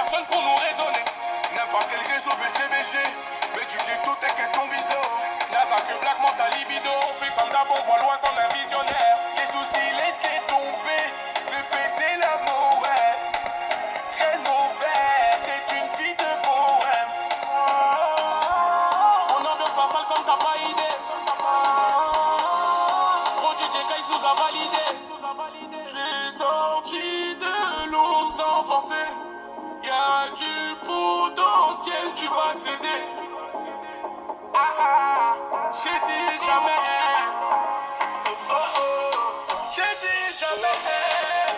personne pour nous raisonner. N'importe quel réseau BCBG, mais du ghetto t'inquiète ton viso. Naza que Black monte ta libido, on fait comme d'abord, on voit loin comme un visionnaire. Tes soucis laisse-les tomber, fais péter l'amour, ouais. Rien de mauvais, c'est une vie de bohème. On ambiance la salle comme t'as pas idée. Gros DJ Guys nous a validé. J'ai sorti de l'ombre sans forcer. Y'a du potentiel, tu vas céder. J'ai dit jamais. J'ai dit jamais.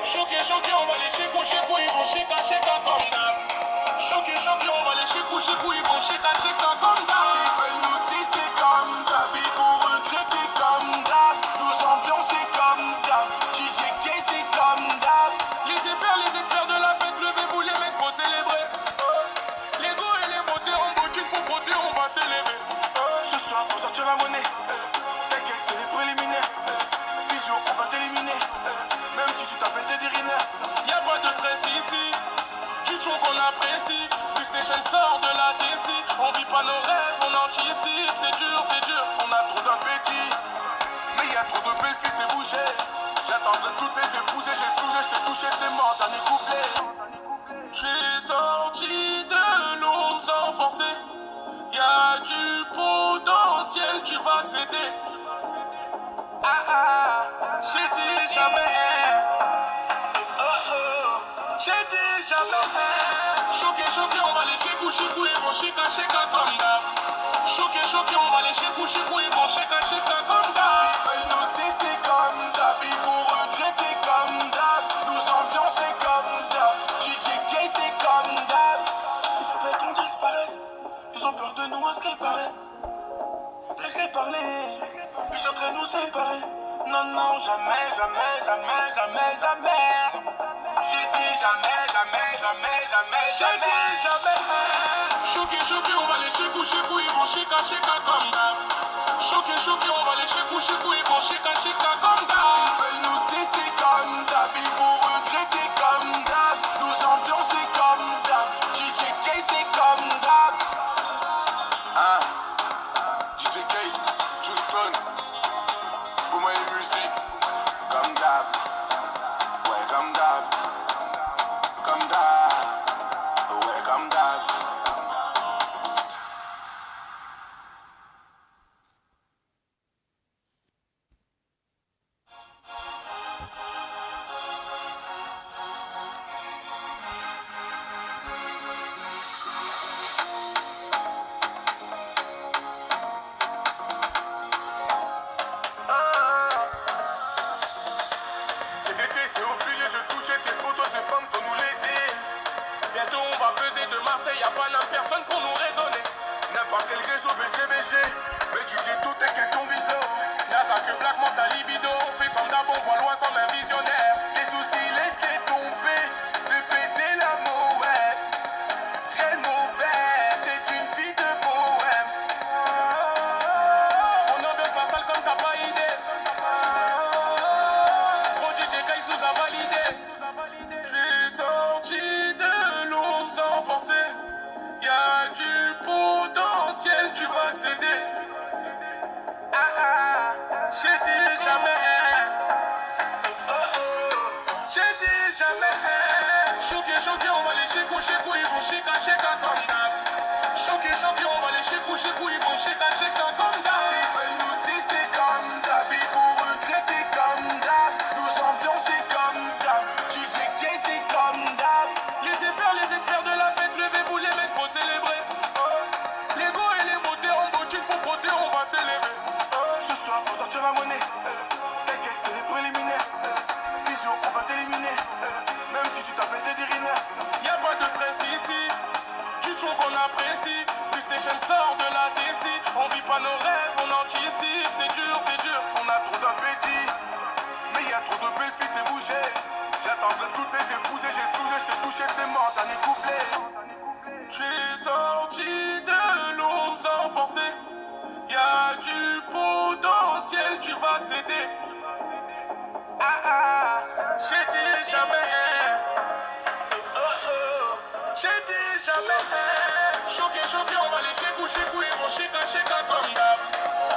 Choqué, choqué, on va les chécou, ils vont chéka comme d'hab. Choqué, on va les chécou, ils vont chéka comme d'hab. Ils veulent nous tester comme d'hab, ils vont regretter comme d'hab. Nous ambiancer comme d'hab, DJ K c'est comme d'hab. Laissez faire les experts de la fête, levez-vous les mecs, faut célébrer. L'ego et les beautés en boutique, faut frotter, on va célébrer. Ce soir, faut sortir la monnaie. T'inquiète, c'est les préliminaires. Vision, on va t'éliminer. Même si tu t'appelles Teddy Riner. Y'a pas de stress ici. Du son qu'on apprécie. PlayStation sort de la DC. On vit pas nos rêves, on anticipe. C'est dur. On a trop d'appétit. Mais y'a trop de belles filles, c'est bougé. J'attendrai toutes les épouser. J'ai flousé, j't'ai touché, t'es mort, dernier couplet. J'ai sorti de l'ombre sans forcer. Y'a du potentiel, tu vas céder. J'ai dit jamais. J'ai dit jamais. Choqué, on va les chécou, ils vont chéka comme d'hab. Choqué, on va les chécou, ils vont chéka comme d'hab. Ils veulent nous tester comme d'hab, ils vont regretter comme d'hab. Nous ambiancer comme d'hab, DJ K c'est comme d'hab. Ils voudraient qu'on disparaisse, ils ont peur de nous à se réparer. Laissez parler, ils voudraient nous séparer. Non, jamais. J'ai dit jamais. Choqué, on va les chécou, ils vont chéka comme d'hab. Choqué, on va les chécou, ils vont chéka comme d'hab. Ils veulent nous tester comme d'hab, ils vont regretter comme d'hab. Nous ambiancer comme d'hab, DJ K c'est comme d'hab. DJ K, Houston, pour moi les musiques, comme d'hab. Ouais, comme d'hab. Ouais, comme d'hab. C'est obligé, je touchais tes potos, tes femmes, faut nous laisser. Bientôt on va peser de Marseille, y'a pas n'importe personne pour nous raisonner. N'importe quel réseau BCBG, mais du ghetto t'inquiète ton viso. Naza que Black monte ta libido, on fait comme d'abord, on voit loin comme un visionnaire. Tes soucis laisse-les tomber, fais péter l'amour, ouais. Rien de mauvais, c'est une vie de bohème. On ambiance la salle comme t'as pas idée. Gros DJ Guys nous a validé. J'ai sorti de l'ombre sans forcer. Y'a du potentiel, tu vas céder. J'ai dit jamais. J'ai dit jamais. Choqué, on va les chécou, ils vont chéka comme d'hab. Choqué, on va les chécou, ils vont chéka comme d'hab. Ils veulent nous tester comme d'hab, ils vont regretter comme d'hab. Nous ambiancer comme d'hab, DJ K c'est comme d'hab. Laissez faire les experts de la fête, levez-vous les mecs, faut célébrer. L'ego et les beautés en boutique, faut frotter, on va célébrer. Ce soir, faut sortir la monnaie. T'inquiète, c'est les préliminaires. Vision, on va t'éliminer. Même si tu t'appelles Teddy Riner. Y'a pas de stress ici. Du son qu'on apprécie. PlayStation sort de la DC. On vit pas nos rêves, on anticipe. C'est dur. On a trop d'appétit. Mais y'a trop de belles filles, c'est bougé. J'attendrai toutes les épouser. J'ai flousé, j't'ai touché, t'es mort, dernier couplet. J'ai sorti de l'ombre sans forcer. Y'a du potentiel, tu vas céder. J'ai dit jamais. J'ai dit choqué, on va les chécou, ils vont chéka comme d'hab.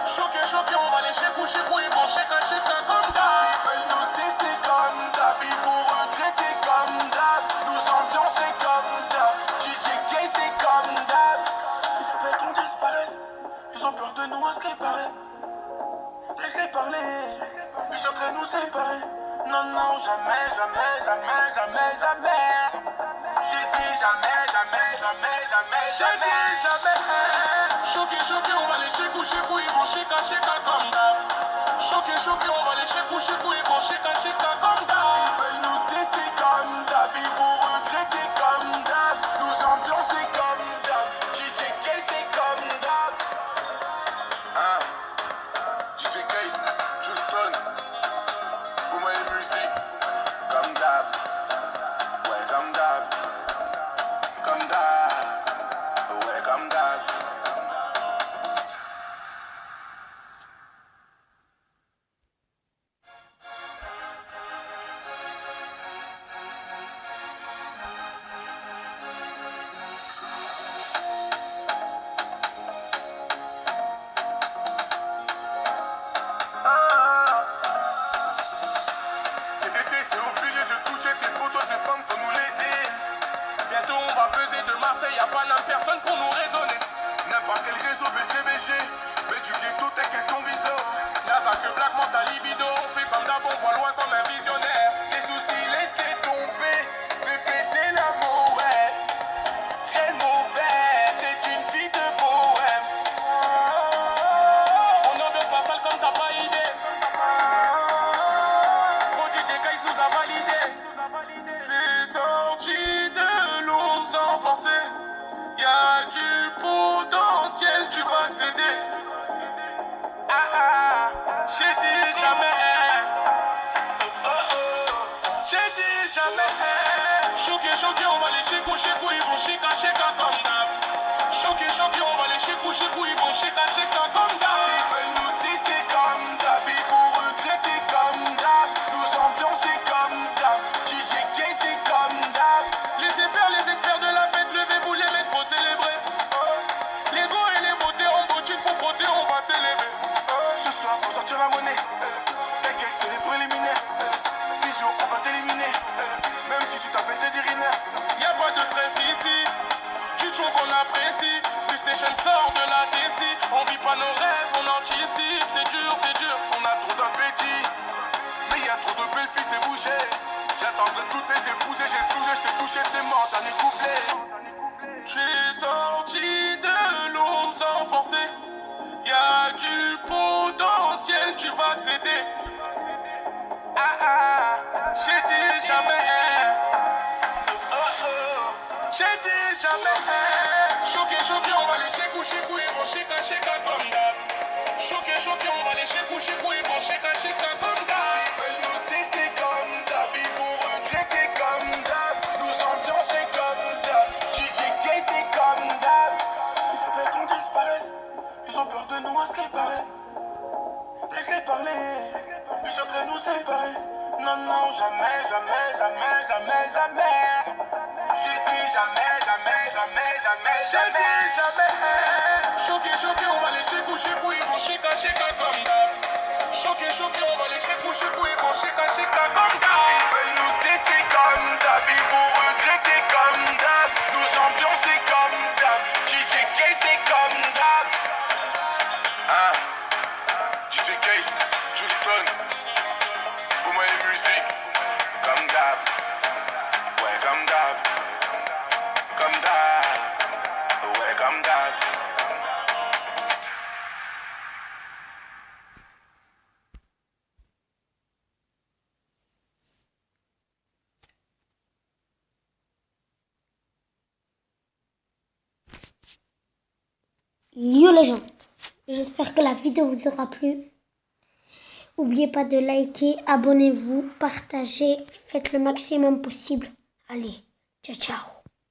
Choqué, on va les chécou, ils vont chéka comme d'hab. Ils veulent nous tester comme d'hab, ils vont regretter comme d'hab. Nous ambiancer comme d'hab, DJ K c'est comme d'hab. Ils voudraient qu'on disparaisse, ils ont peur de nous à ce qui paraît. Laissez parler, ils souhaiteraient nous séparer. Non, non, jamais, jamais, jamais, jamais, jamais. J'ai dit jamais, jamais, jamais, jamais, jamais, jamais. Choqué, on va les chécou, ils vont chéka comme d'hab. Choqué, on va les chécou, ils vont chéka comme d'hab. Ils veulent nous tester comme d'hab, ils vont regretter comme d'hab. Nous ambiancer comme d'hab, DJ K c'est comme d'hab. DJ Case, Houston, pour moi les musiques, comme d'hab, ouais comme d'hab, ouais comme d'hab. Tes potos, tes femmes, faut nous laisser. Bientôt on va peser de Marseille, y'a pas n'importe personne pour nous raisonner. N'importe quel réseau BCBG, mais du ghetto t'inquiète ton viso. Nasa que Black ta libido, on fait comme d'hab, on voit loin comme un visionnaire. Tes soucis, laisse-les tomber, fais péter l'amour, ouais. Elle mauvaise, c'est une fille de bohème. On ambiance la salle comme t'as pas idée. Produit des gars, ils nous a validé. J'suis sorti de l'ombre sans forcer. Y'a du potentiel, tu vas céder. J'ai dit jamais. J'ai dit jamais. Choqué, on va les chécou, ils vont chéka comme d'hab. Choqué, on va les chécou, ils vont chéka comme d'hab. Ils veulent nous tester comme d'hab, ils vont regretter comme d'hab. Nous ambiancer comme d'hab, DJ K c'est comme d'hab. Laissez faire les experts de la fête, levez-vous les mecs, faut célébrer. Les gros et les beautés en boutique, faut frotter, on va célébrer. Ce soir faut sortir la monnaie. T'inquiète c'est les préliminaires. Vision on va t'éliminer. Même si tu t'appelles Teddy Riner. Y'a pas de stress ici, du son qu'on apprécie. PlayStation sort de la DC, on vit pas nos rêves, on anticipe. C'est dur. On a trop d'appétit, mais y a trop de belles filles, c'est bougé. J'attendrai toutes les épouser, j'ai flougé, j't'ai touché, t'es mort, dernier couplet. J'suis sorti de l'ombre sans forcer. Y'a du potentiel, tu vas céder. J'ai dit jamais. J'ai dit jamais. Choqué, on va les chécou, ils vont chéka comme d'hab. Choqué, on va les chécou, ils vont chéka comme d'hab. Ils veulent nous tester comme d'hab, ils vont regretter comme d'hab. Nous ambiancer comme d'hab, DJ K c'est comme d'hab. Ils voudraient qu'on disparaisse, ils ont peur de nous à ce qui paraît. Laissez parler, ils souhaiteraient nous séparer. Non, non, jamais, jamais, jamais, jamais, jamais. J'ai dit jamais, jamais, jamais, jamais, jamais, jamais. Choqué, on va les chécou, ils vont chéka comme d'hab. Choqué, on va les chécou, ils vont chéka comme d'hab. Ils veulent nous tester comme d'hab, ils vont regretter comme d'hab. Nous ambiancer comme d'hab, DJ K c'est comme d'hab. DJ Case, Houston, pour moi les musiques, comme d'hab, ouais comme d'hab, ouais comme d'hab. Yo les gens, j'espère que la vidéo vous aura plu. N'oubliez pas de liker, abonnez-vous, partagez, faites le maximum possible. Allez, ciao ciao.